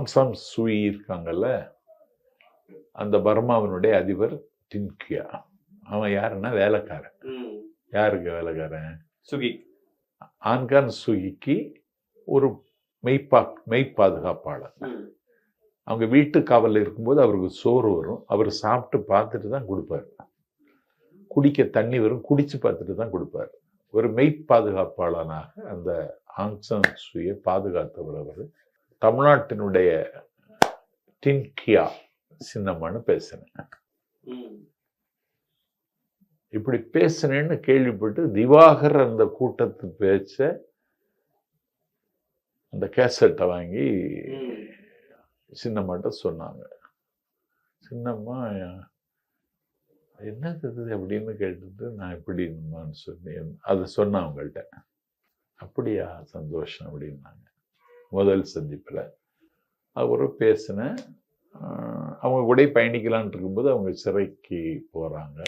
Aung San chewy இருக்காங்கல்ல, அந்த பர்மாவினுடைய அதிபர் டின்கியா. அவன் யாருன்னா வேலைக்காரன். யாருக்கு வேலைக்காரன்? சுகி. ஆங் சான் சூயிக்கு ஒரு மெய்ப்பாதுகாப்பாளர். அவங்க வீட்டு காவலில் இருக்கும்போது அவருக்கு சோறு வரும், அவர் சாப்பிட்டு பார்த்துட்டு தான் கொடுப்பார். குடிக்க தண்ணி வரும், குடிச்சு பார்த்துட்டு தான் கொடுப்பார். ஒரு மெய்ப்பாதுகாப்பாளனாக அந்த ஆங் சான் சூயை பாதுகாத்தவர் அவர். தமிழ்நாட்டினுடைய டின்கியா சின்னம்மான்னு பேசினேன். இப்படி பேசினேன்னு கேள்விப்பட்டு திவாகர் அந்த கூட்டத்து பேச்ச அந்த கேசட்டை வாங்கி சின்னம்மாட்ட சொன்னாங்க. சின்னம்மா என்னது அப்படின்னு கேட்டுட்டு நான் எப்படின்னு சொன்னேன். அதை சொன்னேன் அவங்கள்ட்ட. அப்படியா, சந்தோஷம் அப்படின்னாங்க. முதல் சந்திப்பில் அவரும் பேசினேன். அவங்க கூட பயணிக்கலான் இருக்கும்போது அவங்க சிறைக்கு போகிறாங்க.